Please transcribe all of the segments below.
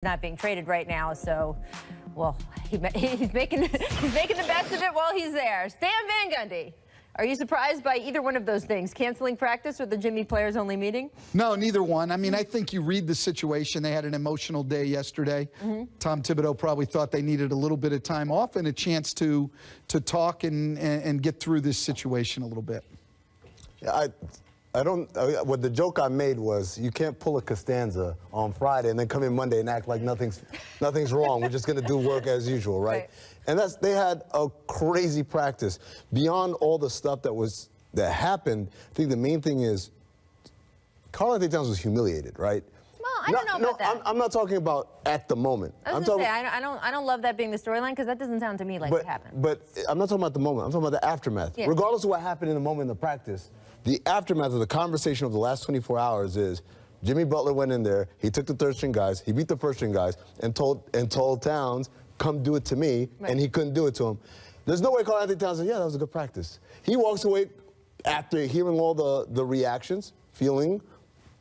not being traded right now, so, well, he's making the best of it while he's there. Stan Van Gundy, are you surprised by either one of those things, canceling practice or the Jimmy players-only meeting? No, neither one. I mean, I think you read the situation. They had an emotional day yesterday. Tom Thibodeau probably thought they needed a little bit of time off and a chance to talk and get through this situation a little bit. Yeah, what the joke I made was, you can't pull a Costanza on Friday and then come in Monday and act like nothing's wrong. We're just going to do work as usual, right? And they had a crazy practice. Beyond all the stuff that happened, I think the main thing is Karl-Anthony Towns was humiliated, right? Well, I don't know about that. I'm not talking about at the moment. I was going to say, I don't love that being the storyline, because that doesn't sound to me like it happened. But I'm not talking about the moment. I'm talking about the aftermath. Yeah. Regardless of what happened in the moment in the practice, the aftermath of the conversation of the last 24 hours is Jimmy Butler went in there, he took the third-string guys, he beat the first-string guys, and told Towns, come do it to me, and he couldn't do it to him. There's no way Karl-Anthony Towns said, yeah, that was a good practice. He walks away after hearing all the reactions, feeling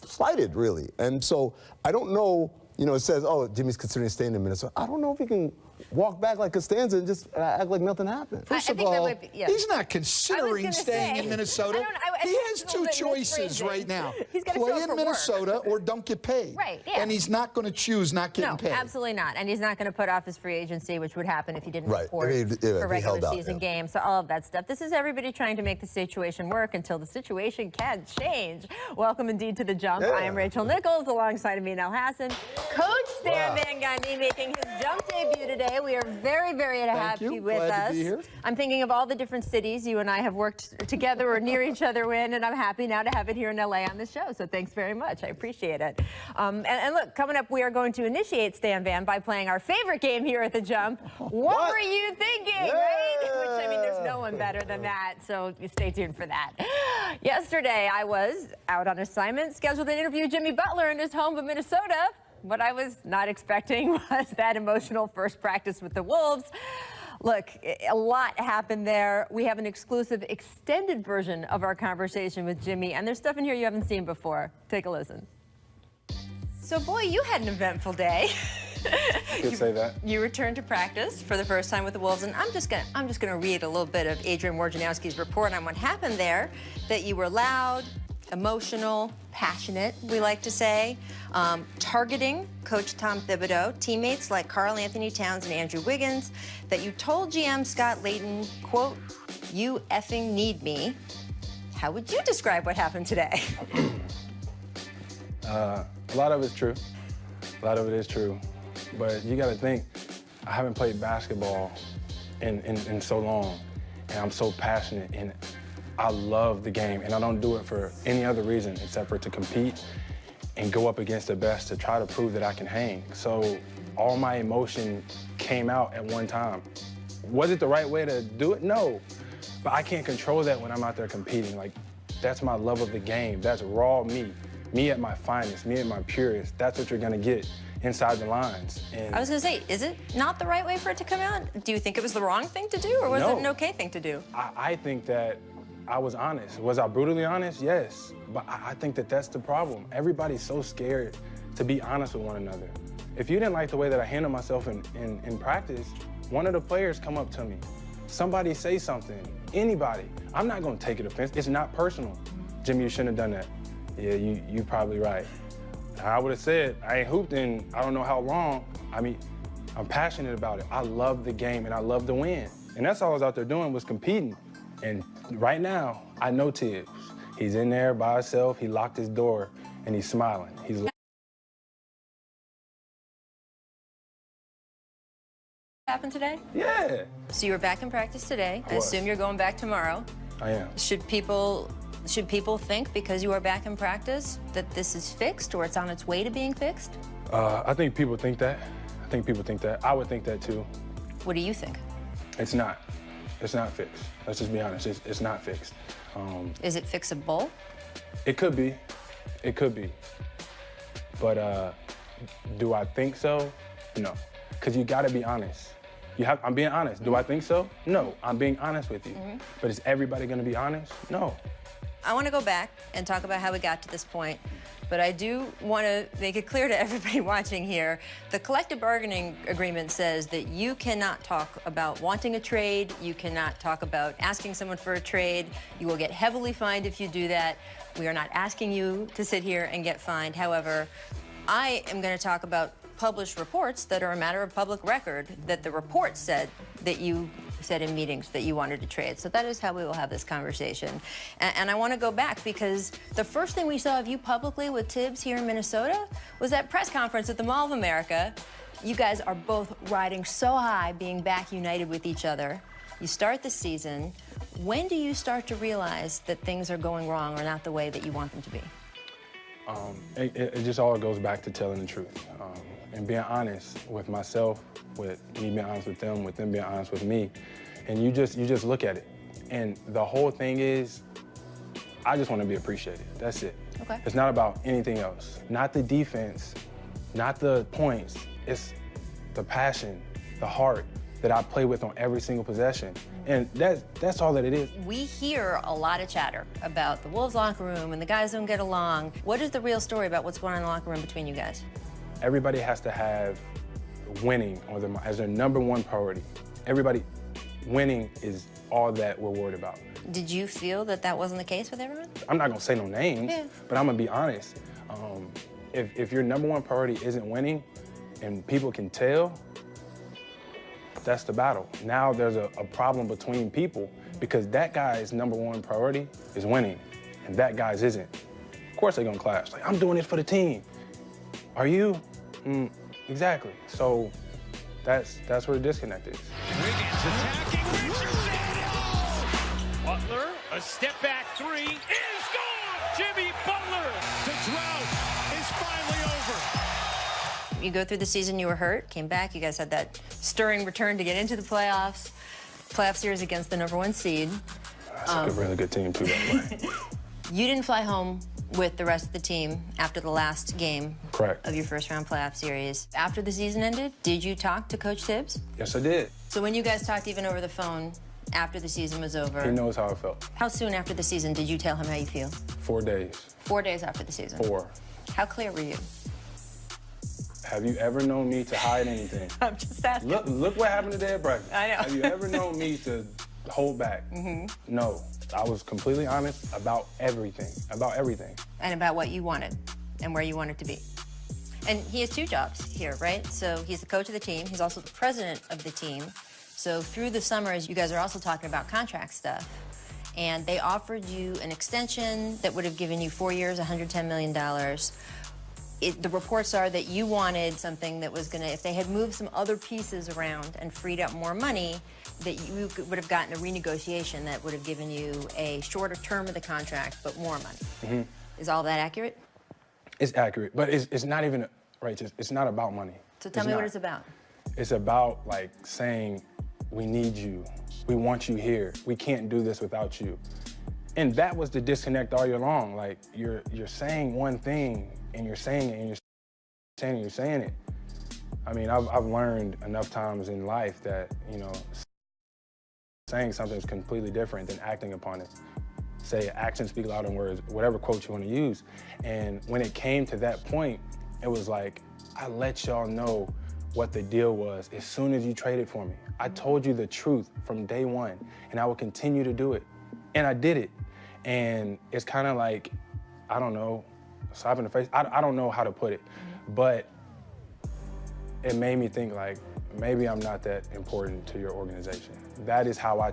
slighted, really. And so I don't know, it says, oh, Jimmy's considering staying in Minnesota. I don't know if he can walk back like Costanza and just act like nothing happened. First of all, he's not considering staying in Minnesota. He has two choices right now. Play in Minnesota or don't get paid. Right, yeah. And he's not going to choose not getting paid. No, absolutely not. And he's not going to put off his free agency, which would happen if he didn't report for regular season games. So all of that stuff. This is everybody trying to make the situation work until the situation can change. Welcome indeed to The Jump. I am Rachel Nichols, alongside Amin Al Hassan. Coach Stan Van Gundy making his Jump debut today. We are very, very happy with Glad to be here. I'm thinking of all the different cities you and I have worked together or near each other in, and I'm happy now to have it here in LA on the show. So thanks very much. I appreciate it. And look, coming up, we are going to initiate Stan Van by playing our favorite game here at The Jump. What were you thinking, right? Which, I mean, there's no one better than that, so stay tuned for that. Yesterday, I was out on assignment, scheduled to interview Jimmy Butler in his home of Minnesota. What I was not expecting was that emotional first practice with the Wolves. Look, a lot happened there. We have an exclusive extended version of our conversation with Jimmy, and there's stuff in here you haven't seen before. Take a listen. So, boy, you had an eventful day. You could say that. You returned to practice for the first time with the Wolves, and I'm just gonna read a little bit of Adrian Wojnarowski's report on what happened there. That you were loud, emotional, passionate, we like to say, targeting Coach Tom Thibodeau, teammates like Karl-Anthony Towns and Andrew Wiggins, that you told GM Scott Layton, quote, "You effing need me." How would you describe what happened today? A lot of it's true. A lot of it is true. But you gotta think, I haven't played basketball in so long, and I'm so passionate in it. I love the game, and I don't do it for any other reason except for to compete and go up against the best to try to prove that I can hang. So all my emotion came out at one time. Was it the right way to do it? No. But I can't control that when I'm out there competing. Like, that's my love of the game. That's raw me. Me at my finest, me at my purest. That's what you're gonna get inside the lines. And I was gonna say, is it not the right way for it to come out? Do you think it was the wrong thing to do, or was it an okay thing to do? I think that I was honest. Was I brutally honest? Yes. But I think that that's the problem. Everybody's so scared to be honest with one another. If you didn't like the way that I handled myself in practice, one of the players come up to me. Somebody say something. Anybody. I'm not gonna take it offense. It's not personal. Jimmy, you shouldn't have done that. Yeah, you probably right. I would have said, I ain't hooped in I don't know how long. I mean, I'm passionate about it. I love the game and I love to win. And that's all I was out there doing, was competing. And right now, I know Tibbs. He's in there by himself, he locked his door, and he's smiling. He's Happened today? Yeah. So you were back in practice today. I assume you're going back tomorrow. I am. Should people think, because you are back in practice, that this is fixed or it's on its way to being fixed? I think people think that. I would think that too. What do you think? It's not. It's not fixed. Let's just be honest. It's not fixed. Is it fixable? It could be. It could be. But do I think so? No. Because you got to be honest. I'm being honest. Do I think so? No. I'm being honest with you. But is everybody going to be honest? No. I want to go back and talk about how we got to this point. but I do want to make it clear to everybody watching here, the collective bargaining agreement says that you cannot talk about wanting a trade, you cannot talk about asking someone for a trade, you will get heavily fined if you do that. We are not asking you to sit here and get fined. However, I am going to talk about published reports that are a matter of public record, that the report said that you said in meetings that you wanted to trade. So that is how we will have this conversation. And I want to go back because the first thing we saw of you publicly with Tibbs here in Minnesota was that press conference at the Mall of America. You guys are both riding so high, being back united with each other. You start the season. When do you start to realize that things are going wrong or not the way that you want them to be? It just all goes back to telling the truth and being honest with myself, with me being honest with them being honest with me, and you just look at it. And the whole thing is, I just want to be appreciated. That's it. Okay. It's not about anything else. Not the defense, not the points. It's the passion, the heart that I play with on every single possession. And that's all that it is. We hear a lot of chatter about the Wolves locker room and the guys don't get along. What is the real story about what's going on in the locker room between you guys? Everybody has to have winning as their number one priority. Everybody, winning is all that we're worried about. Did you feel that that wasn't the case with everyone? I'm not gonna say no names, but I'm gonna be honest. If your number one priority isn't winning and people can tell, that's the battle. Now there's a problem between people because that guy's number one priority is winning and that guy's isn't. Of course they're gonna clash. Like, I'm doing this for the team. Are you? Exactly. So that's where the disconnect is. Wiggins attacking Richardson. Butler, a step back three is gone. Jimmy Butler. The drought is finally over. You go through the season, you were hurt, came back, you guys had that stirring return to get into the playoffs. Playoff series against the #1 seed. That's a really good team too, by the way. You didn't fly home with the rest of the team after the last game Correct. of your first round playoff series. After the season ended, did you talk to Coach Tibbs? Yes, I did. So when you guys talked even over the phone after the season was over, He knows how I felt. how soon after the season did you tell him how you feel? 4 days. 4 days after the season. 4. How clear were you? Have you ever known me to hide anything? I'm just asking. Look what happened today at practice. I know. Have you ever known me to hold back? No. I was completely honest about everything. And about what you wanted and where you wanted to be. And he has 2 jobs here, right? So he's the coach of the team. He's also the president of the team. So through the summers, you guys are also talking about contract stuff. And they offered you an extension that would have given you 4 years, $110 million. The reports are that you wanted something that was going to, if they had moved some other pieces around and freed up more money, that you would have gotten a renegotiation that would have given you a shorter term of the contract, but more money. Is all that accurate? It's accurate, but it's not even, right, it's not about money. So tell me what it's about. It's about, like, saying, we need you. We want you here. We can't do this without you. And that was the disconnect all year long. Like, you're saying one thing, and you're saying it, and you're saying it. I mean, I've learned enough times in life that, you know, saying something is completely different than acting upon it. Say actions speak louder than words, whatever quote you want to use. And when it came to that point, it was like, I let y'all know what the deal was as soon as you traded for me. I told you the truth from day one, and I will continue to do it. And I did it. And it's kind of like, I don't know, slap in the face. I don't know how to put it, but it made me think, like, maybe I'm not that important to your organization. That is how I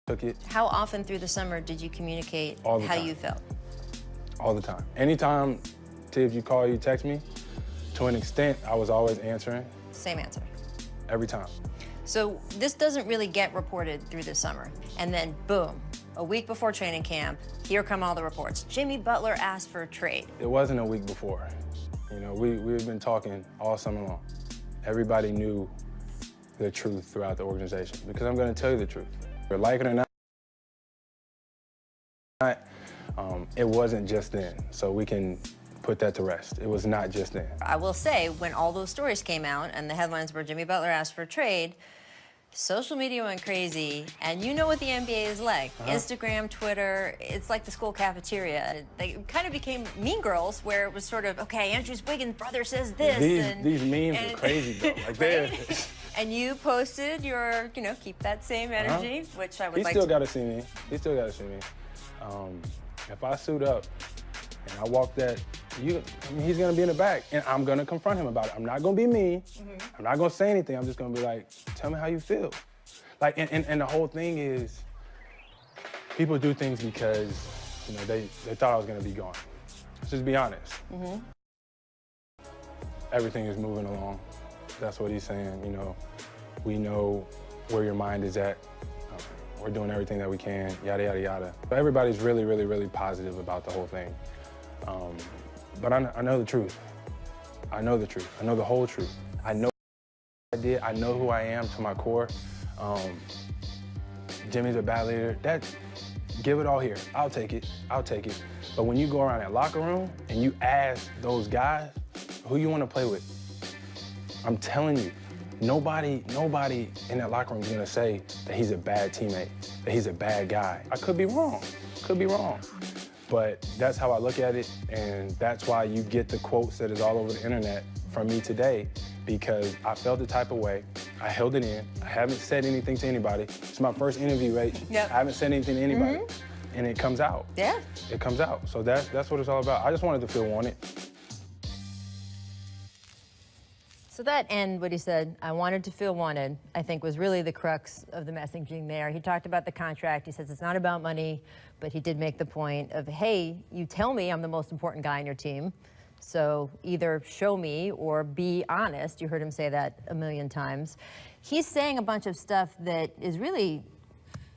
took it. How often through the summer did you communicate All the how time. you felt? All the time. Anytime, Tibbs, you call, you text me, to an extent, I was always answering. Same answer. Every time. So this doesn't really get reported through the summer. And then boom, a week before training camp, here come all the reports. Jimmy Butler asked for a trade. It wasn't a week before. You know, we've been talking all summer long. Everybody knew the truth throughout the organization because I'm going to tell you the truth. Whether like it or not, it wasn't just then. So we can put that to rest. It was not just then. I will say, when all those stories came out and the headlines were Jimmy Butler asked for a trade, Social media went crazy, and you know what the NBA is like. Uh-huh. Instagram, Twitter, it's like the school cafeteria. They kind of became Mean Girls, where it was sort of, okay, Andrew Wiggins' brother says this. These memes are crazy, though. Like, they're... And you posted your, keep that same energy, which I would like to... He still got to see me. He still got to see me. If I suit up and I walk that, he's going to be in the back, and I'm going to confront him about it. I'm not going to be mean. I'm not going to say anything. I'm just going to be like, tell me how you feel. Like, and the whole thing is, people do things because, they thought I was going to be gone. Let's just be honest. Everything is moving along. That's what he's saying, we know where your mind is at. We're doing everything that we can, yada, yada, yada. But everybody's really, really, really positive about the whole thing. But I know the truth. I know the truth. I know the whole truth. I know what I did. I know who I am to my core. Jimmy's a bad leader. Give it all here. I'll take it. I'll take it. But when you go around that locker room and you ask those guys who you want to play with, I'm telling you, nobody in that locker room is gonna say that he's a bad teammate, that he's a bad guy. I could be wrong, but that's how I look at it, and that's why you get the quotes that is all over the internet from me today, because I felt the type of way, I held it in, I haven't said anything to anybody. It's my first interview, Rach. Yep. I haven't said anything to anybody, and it comes out. Yeah. It comes out, so that's what it's all about. I just wanted to feel wanted. So that end, what he said, I wanted to feel wanted, I think was really the crux of the messaging there. He talked about the contract. He says it's not about money, but he did make the point of, hey, you tell me I'm the most important guy on your team, so either show me or be honest. You heard him say that a million times. He's saying a bunch of stuff that is really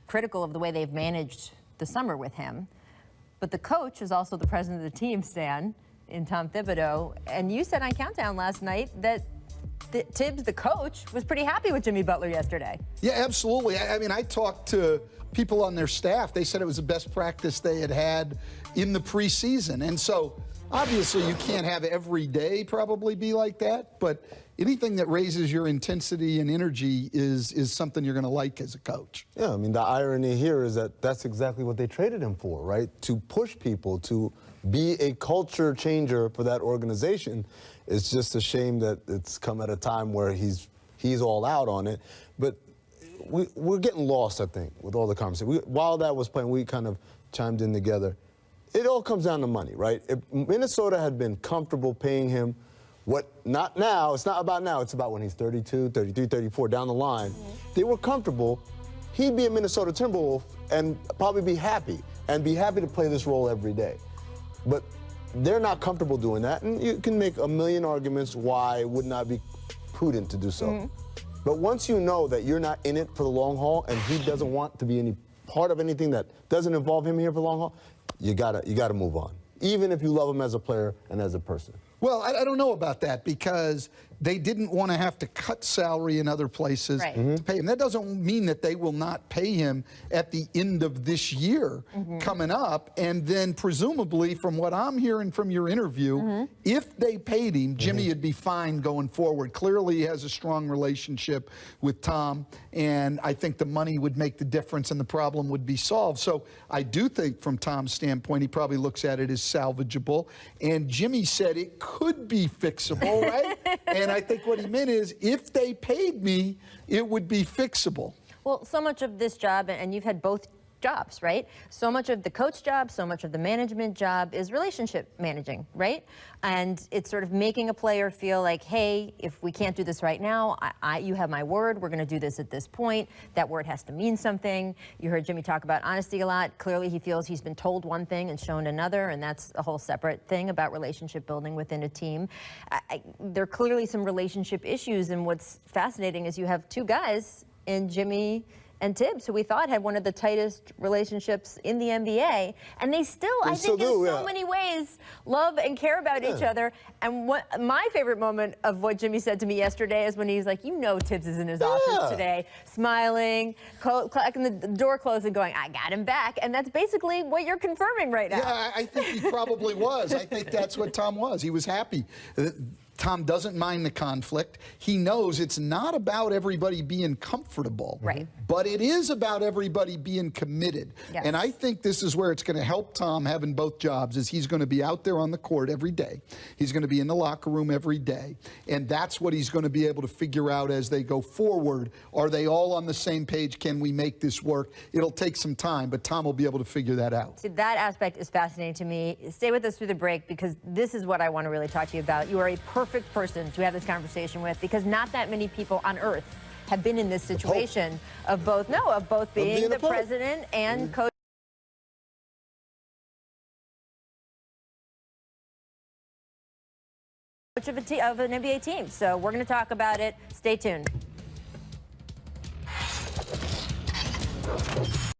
critical of the way they've managed the summer with him. But the coach is also the president of the team, Stan, in Tom Thibodeau. And you said on Countdown last night that Tibbs, the coach, was pretty happy with Jimmy Butler yesterday. Yeah, absolutely. I mean, I talked to people on their staff. They said it was the best practice they had in the preseason. And so, obviously, you can't have every day probably be like that, but anything that raises your intensity and energy is something you're going to like as a coach. Yeah, I mean, the irony here is that that's exactly what they traded him for, right? To push people, to be a culture changer for that organization. It's just a shame that it's come at a time where he's all out on it. But we're getting lost, I think, with all the conversation. While that was playing, we kind of chimed in together. It all comes down to money, right? If Minnesota had been comfortable paying him not now, it's not about now, it's about when he's 32, 33, 34, down the line. They were comfortable. He'd be a Minnesota Timberwolf and probably be happy to play this role every day. But they're not comfortable doing that, and you can make a million arguments why it would not be prudent to do so. But once you know that you're not in it for the long haul and he doesn't want to be any part of anything that doesn't involve him here for the long haul, you gotta move on, even if you love him as a player and as a person. Well, I don't know about that because they didn't want to have to cut salary in other places to pay him. That doesn't mean that they will not pay him at the end of this year coming up. And then presumably, from what I'm hearing from your interview, if they paid him, Jimmy would be fine going forward. Clearly, he has a strong relationship with Tom, and I think the money would make the difference and the problem would be solved. So I do think from Tom's standpoint, he probably looks at it as salvageable. And Jimmy said it could be fixable, right? And I think what he meant is if they paid me, it would be fixable. Well, so much of this job, and you've had both jobs, right? So much of the coach job, so much of the management job is relationship managing, right? And it's sort of making a player feel like, hey, if we can't do this right now, you have my word, we're going to do this at this point. That word has to mean something. You heard Jimmy talk about honesty a lot. Clearly he feels he's been told one thing and shown another, and that's a whole separate thing about relationship building within a team. There are clearly some relationship issues, and what's fascinating is you have two guys in Jimmy and Tibbs, who we thought had one of the tightest relationships in the NBA, and they still, I think, in so many ways, love and care about each other. And what my favorite moment of what Jimmy said to me yesterday is when he's like, Tibbs is in his office today, smiling, clacking the door closed and going, I got him back. And that's basically what you're confirming right now. Yeah, I think he probably was. I think that's what Tom was. He was happy. Tom doesn't mind the conflict. He knows it's not about everybody being comfortable, right? But it is about everybody being committed. Yes. And I think this is where it's going to help Tom having both jobs, is he's going to be out there on the court every day. He's going to be in the locker room every day. And that's what he's going to be able to figure out as they go forward. Are they all on the same page? Can we make this work? It'll take some time, but Tom will be able to figure that out. See, that aspect is fascinating to me. Stay with us through the break, because this is what I want to really talk to you about. You are a perfect person to have this conversation with, because not that many people on earth have been in this situation of both being the president and coach of an NBA team. So we're going to talk about it. Stay tuned.